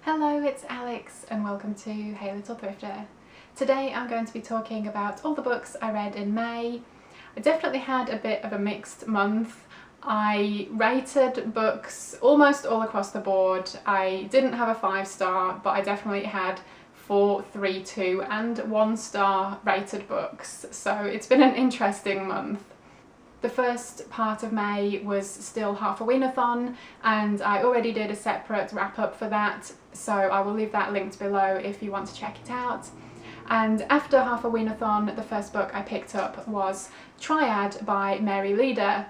Hello, it's Alex and welcome to Hey Little Thrifter. Today I'm going to be talking about all the books I read in May. I definitely had a bit of a mixed month. I rated books almost all across the board. I didn't have a 5-star, but I definitely had 4, 3, 2 and 1-star rated books, so it's been an interesting month. The first part of May was still Halfoweenathon, and I already did a separate wrap-up for that, so I will leave that linked below if you want to check it out. And after Halfoweenathon, the first book I picked up was Triad by Mary Leader,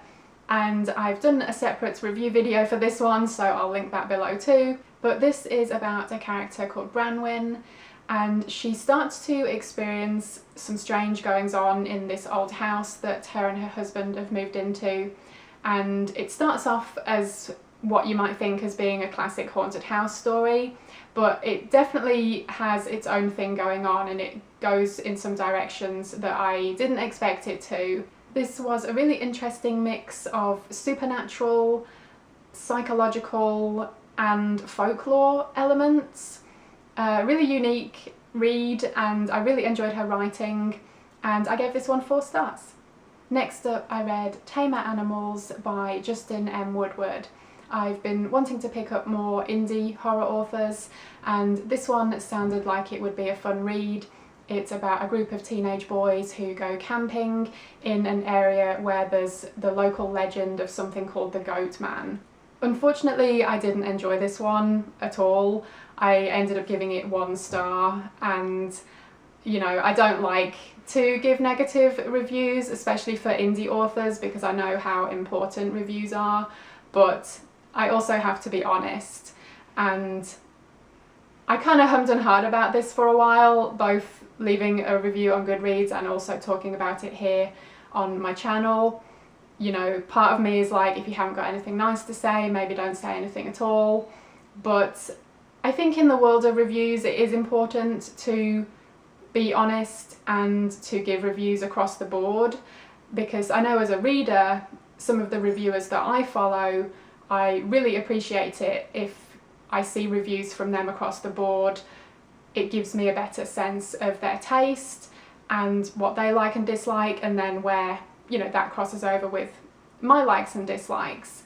and I've done a separate review video for this one, so I'll link that below too. But this is about a character called Branwen, and she starts to experience some strange goings on in this old house that her and her husband have moved into. And it starts off as what you might think as being a classic haunted house story, but it definitely has its own thing going on and it goes in some directions that I didn't expect it to. This was a really interesting mix of supernatural, psychological and folklore elements. Really unique read, and I really enjoyed her writing, and I gave this one 4 stars. Next up I read Tamer Animals by Justin M. Woodward. I've been wanting to pick up more indie horror authors, and this one sounded like it would be a fun read. It's about a group of teenage boys who go camping in an area where there's the local legend of something called the Goat Man. Unfortunately, I didn't enjoy this one at all. I ended up giving it 1 star, and you know, I don't like to give negative reviews, especially for indie authors, because I know how important reviews are, but I also have to be honest, and I kind of hummed and hawed about this for a while, both leaving a review on Goodreads and also talking about it here on my channel. You know, part of me is like, if you haven't got anything nice to say, maybe don't say anything at all. But I think in the world of reviews, it is important to be honest and to give reviews across the board, because I know as a reader, some of the reviewers that I follow, I really appreciate it if I see reviews from them across the board. It gives me a better sense of their taste and what they like and dislike, and then where, you know, that crosses over with my likes and dislikes.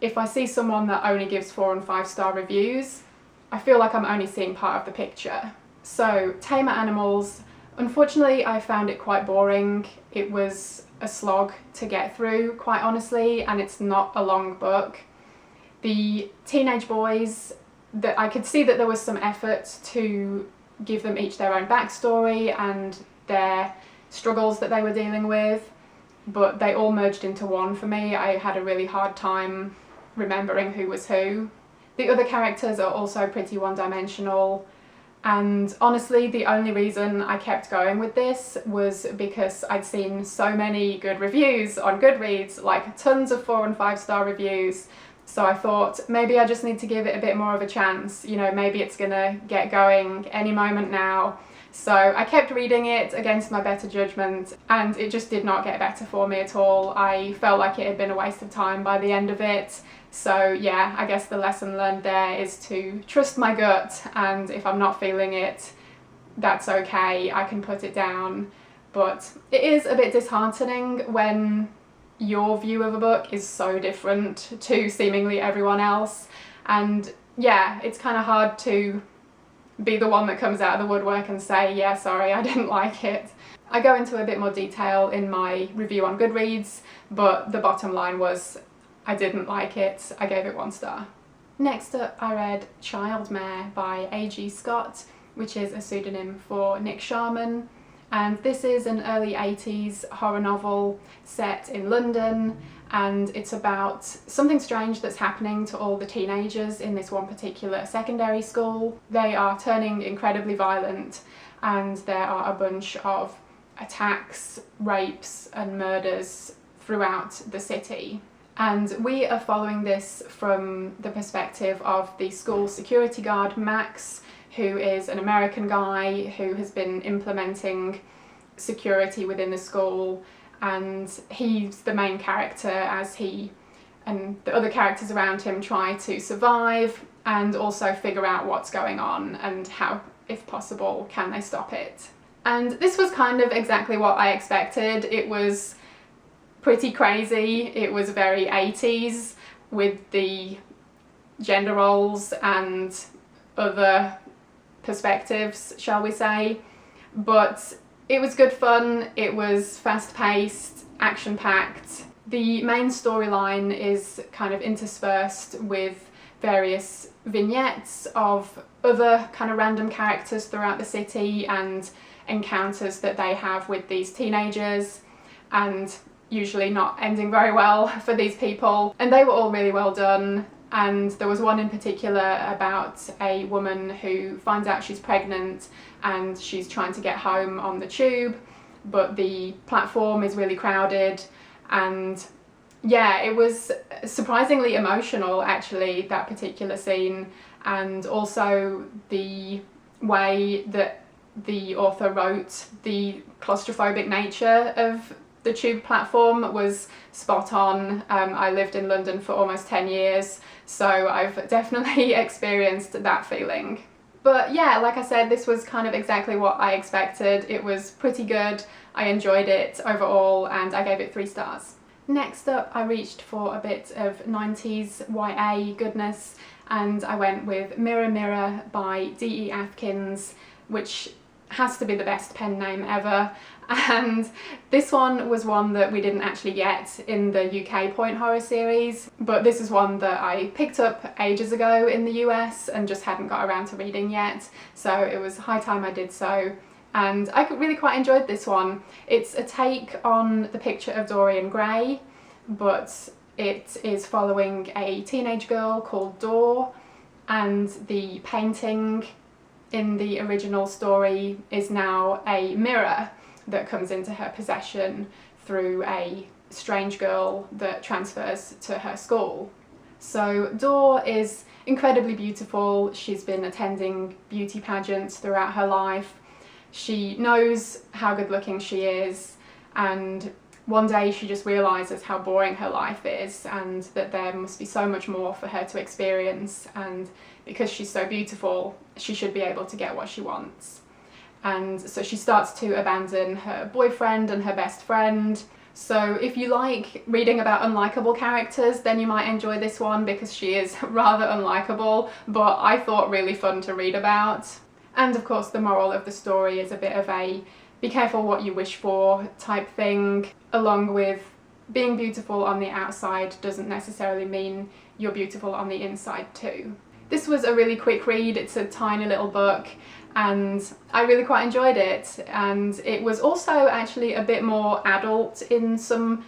If I see someone that only gives 4 and 5-star reviews, I feel like I'm only seeing part of the picture. So, Tamer Animals, unfortunately I found it quite boring. It was a slog to get through, quite honestly, and it's not a long book. The teenage boys, that I could see that there was some effort to give them each their own backstory and their struggles that they were dealing with, but they all merged into one for me. I had a really hard time remembering who was who. The other characters are also pretty one-dimensional, and honestly the only reason I kept going with this was because I'd seen so many good reviews on Goodreads, like tons of 4 and 5-star reviews, so I thought maybe I just need to give it a bit more of a chance, you know, maybe it's gonna get going any moment now. So I kept reading it against my better judgment, and it just did not get better for me at all. I felt like it had been a waste of time by the end of it. So yeah, I guess the lesson learned there is to trust my gut, and if I'm not feeling it, that's okay, I can put it down. But it is a bit disheartening when your view of a book is so different to seemingly everyone else, and yeah, it's kind of hard to be the one that comes out of the woodwork and say, yeah, sorry, I didn't like it. I go into a bit more detail in my review on Goodreads, but the bottom line was I didn't like it. I gave it 1 star. Next up I read Childmare by A.G. Scott, which is a pseudonym for Nick Sharman, and this is an early 80s horror novel set in London, and it's about something strange that's happening to all the teenagers in this one particular secondary school. They are turning incredibly violent, and there are a bunch of attacks, rapes and murders throughout the city. And we are following this from the perspective of the school security guard, Max, who is an American guy who has been implementing security within the school, and he's the main character as he and the other characters around him try to survive and also figure out what's going on and how, if possible, can they stop it. And this was kind of exactly what I expected. It was pretty crazy. It was very 80s with the gender roles and other perspectives, shall we say. But it was good fun. It was fast-paced, action-packed. The main storyline is kind of interspersed with various vignettes of other kind of random characters throughout the city and encounters that they have with these teenagers, and usually not ending very well for these people. And they were all really well done. And there was one in particular about a woman who finds out she's pregnant and she's trying to get home on the tube, but the platform is really crowded. And yeah, it was surprisingly emotional, actually, that particular scene. And also the way that the author wrote the claustrophobic nature of the tube platform was spot on. I lived in London for almost 10 years, so I've definitely experienced that feeling. But yeah, like I said, this was kind of exactly what I expected. It was pretty good. I enjoyed it overall, and I gave it 3 stars. Next up, I reached for a bit of 90s YA goodness, and I went with Mirror Mirror by D.E. Athkins, which has to be the best pen name ever. And this one was one that we didn't actually get in the UK point horror series, but this is one that I picked up ages ago in the US and just hadn't got around to reading yet, so it was high time I did so. And I really quite enjoyed this one. It's a take on The Picture of Dorian Gray, but it is following a teenage girl called Dor, and the painting in the original story is now a mirror that comes into her possession through a strange girl that transfers to her school. So Dor is incredibly beautiful. She's been attending beauty pageants throughout her life. She knows how good looking she is, and one day she just realises how boring her life is and that there must be so much more for her to experience, and because she's so beautiful, she should be able to get what she wants. And so she starts to abandon her boyfriend and her best friend. So if you like reading about unlikable characters, then you might enjoy this one, because she is rather unlikable, but I thought really fun to read about. And of course the moral of the story is a bit of a be careful what you wish for type thing, along with being beautiful on the outside doesn't necessarily mean you're beautiful on the inside too. This was a really quick read. It's a tiny little book and I really quite enjoyed it, and it was also actually a bit more adult in some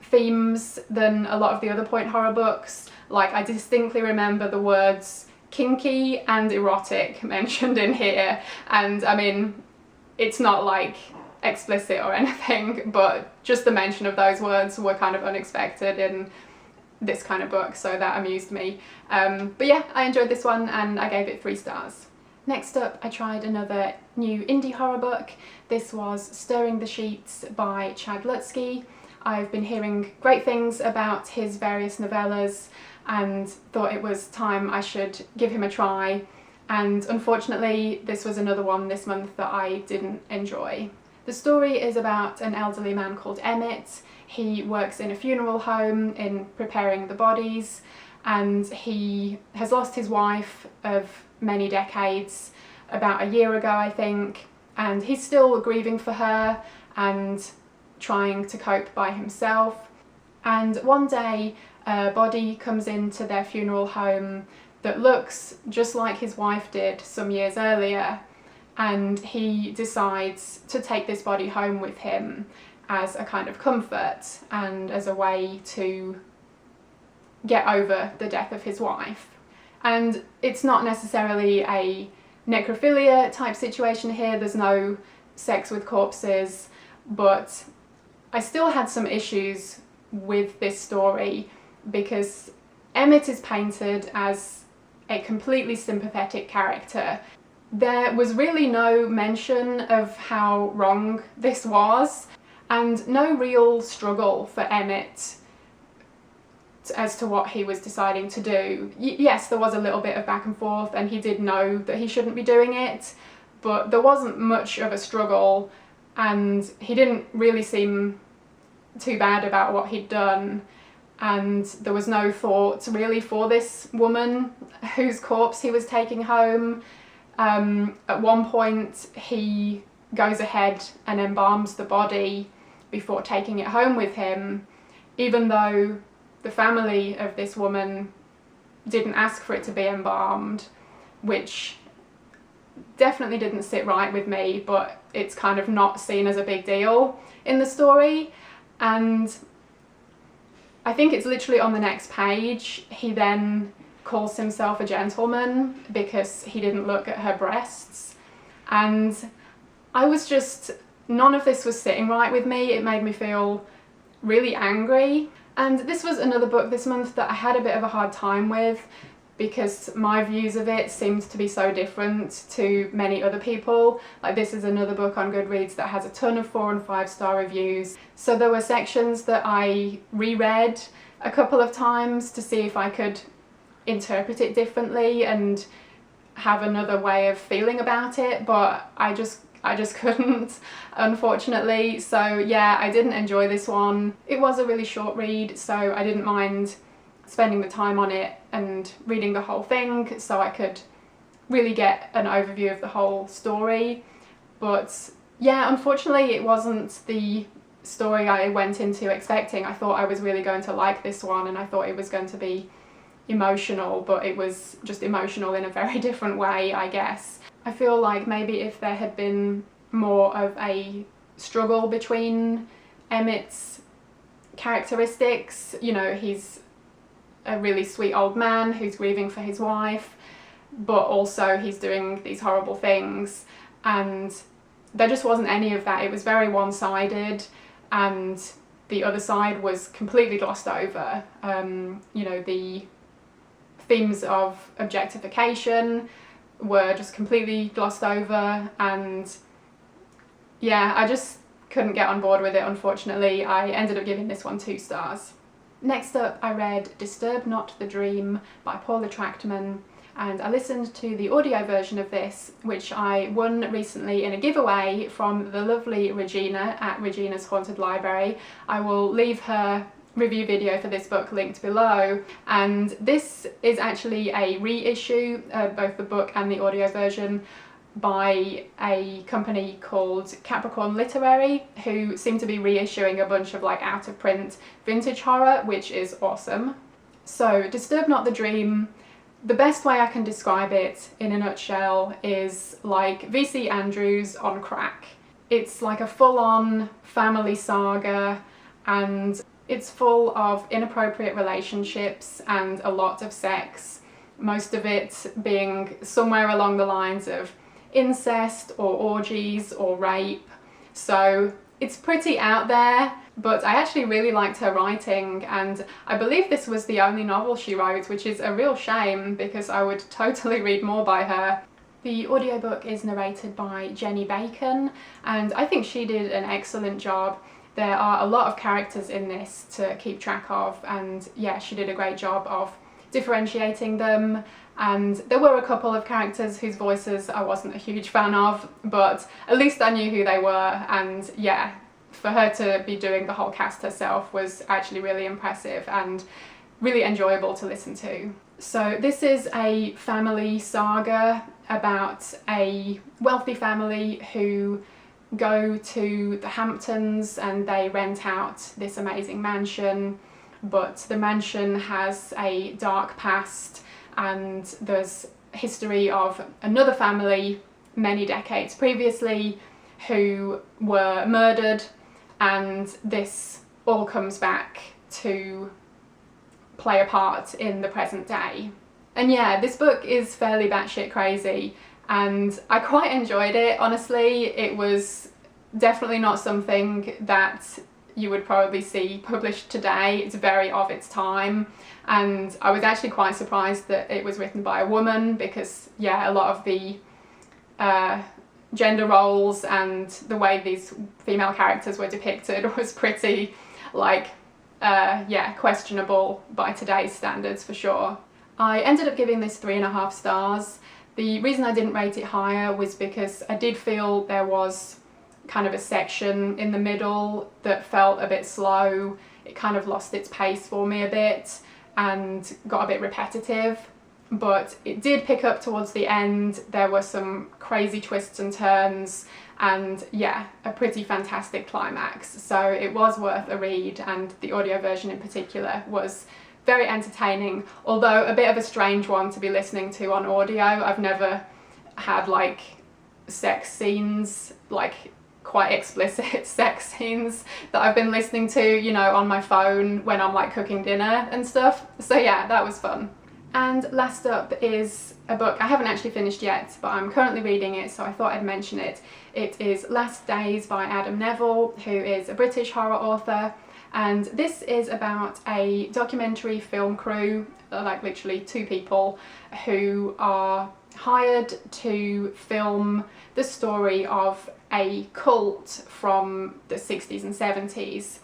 themes than a lot of the other point horror books. Like, I distinctly remember the words kinky and erotic mentioned in here, and I mean, it's not like explicit or anything, but just the mention of those words were kind of unexpected in this kind of book, so that amused me. But yeah, I enjoyed this one and I gave it 3 stars. Next up, I tried another new indie horror book. This was Stirring the Sheets by Chad Lutzke. I've been hearing great things about his various novellas and thought it was time I should give him a try. And unfortunately, this was another one this month that I didn't enjoy. The story is about an elderly man called Emmett. He works in a funeral home in preparing the bodies, and he has lost his wife of many decades about a year ago, I think, and he's still grieving for her and trying to cope by himself. And one day a body comes into their funeral home that looks just like his wife did some years earlier, and he decides to take this body home with him as a kind of comfort and as a way to get over the death of his wife. And it's not necessarily a necrophilia type situation here, there's no sex with corpses, but I still had some issues with this story because Emmett is painted as a completely sympathetic character. There was really no mention of how wrong this was, and no real struggle for Emmett as to what he was deciding to do. Yes, there was a little bit of back and forth, and he did know that he shouldn't be doing it, but there wasn't much of a struggle, and he didn't really seem too bad about what he'd done, and there was no thought really for this woman whose corpse he was taking home. At one point he goes ahead and embalms the body before taking it home with him, even though the family of this woman didn't ask for it to be embalmed, which definitely didn't sit right with me, but it's kind of not seen as a big deal in the story. And I think it's literally on the next page, he then calls himself a gentleman because he didn't look at her breasts. And I was just, none of this was sitting right with me. It made me feel really angry. And this was another book this month that I had a bit of a hard time with, because my views of it seemed to be so different to many other people. Like, this is another book on Goodreads that has a ton of 4 and 5 star reviews. So there were sections that I reread a couple of times to see if I could interpret it differently and have another way of feeling about it, but I just couldn't, unfortunately. So yeah, I didn't enjoy this one. It was a really short read, so I didn't mind spending the time on it and reading the whole thing so I could really get an overview of the whole story. But yeah, unfortunately it wasn't the story I went into expecting. I thought I was really going to like this one, and I thought it was going to be emotional, but it was just emotional in a very different way, I guess. I feel like maybe if there had been more of a struggle between Emmett's characteristics, you know, he's a really sweet old man who's grieving for his wife, but also he's doing these horrible things, and there just wasn't any of that. It was very one-sided, and the other side was completely glossed over. You know, the themes of objectification were just completely glossed over, and yeah, I just couldn't get on board with it, unfortunately. I ended up giving this one 2 stars. Next up, I read Disturb Not the Dream by Paula Trachtman, and I listened to the audio version of this, which I won recently in a giveaway from the lovely Regina at Regina's Haunted Library. I will leave her review video for this book linked below, and this is actually a reissue, both the book and the audio version, by a company called Capricorn Literary, who seem to be reissuing a bunch of like out of print vintage horror, which is awesome. So Disturb Not the Dream, the best way I can describe it in a nutshell is like VC Andrews on crack. It's like a full-on family saga, and it's full of inappropriate relationships and a lot of sex, most of it being somewhere along the lines of incest or orgies or rape. So it's pretty out there, but I actually really liked her writing, and I believe this was the only novel she wrote, which is a real shame because I would totally read more by her. The audiobook is narrated by Jenny Bacon, and I think she did an excellent job. There are a lot of characters in this to keep track of, and yeah, she did a great job of differentiating them. And there were a couple of characters whose voices I wasn't a huge fan of, but at least I knew who they were, and yeah, for her to be doing the whole cast herself was actually really impressive and really enjoyable to listen to. So this is a family saga about a wealthy family who go to the Hamptons and they rent out this amazing mansion, but the mansion has a dark past, and there's history of another family many decades previously who were murdered, and this all comes back to play a part in the present day. And yeah, this book is fairly batshit crazy, and I quite enjoyed it, honestly. It was definitely not something that you would probably see published today. It's very of its time, and I was actually quite surprised that it was written by a woman because yeah, a lot of the gender roles and the way these female characters were depicted was pretty like yeah, questionable by today's standards for sure. I ended up giving this 3.5 stars. The reason I didn't rate it higher was because I did feel there was kind of a section in the middle that felt a bit slow. It kind of lost its pace for me a bit and got a bit repetitive, but it did pick up towards the end. There were some crazy twists and turns and yeah, a pretty fantastic climax. So it was worth a read, and the audio version in particular was very entertaining, although a bit of a strange one to be listening to on audio. I've never had like sex scenes, like quite explicit sex scenes that I've been listening to, you know, on my phone when I'm like cooking dinner and stuff. So yeah, that was fun. And last up is a book I haven't actually finished yet, but I'm currently reading it, so I thought I'd mention it. It is Last Days by Adam Nevill, who is a British horror author, and this is about a documentary film crew, like literally 2 people, who are hired to film the story of a cult from the 60s and 70s.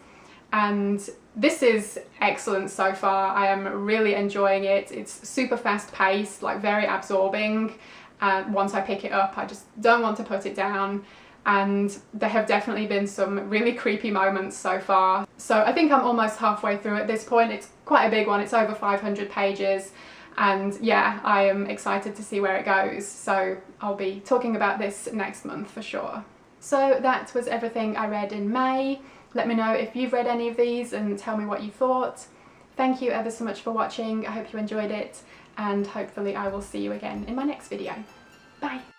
And this is excellent so far. I am really enjoying it. It's super fast paced, like very absorbing, and once I pick it up I just don't want to put it down, and there have definitely been some really creepy moments so far. So I think I'm almost halfway through at this point. It's quite a big one, it's over 500 pages, and yeah, I am excited to see where it goes. So I'll be talking about this next month for sure. So that was everything I read in May. Let me know if you've read any of these and tell me what you thought. Thank you ever so much for watching. I hope you enjoyed it, and hopefully I will see you again in my next video. Bye!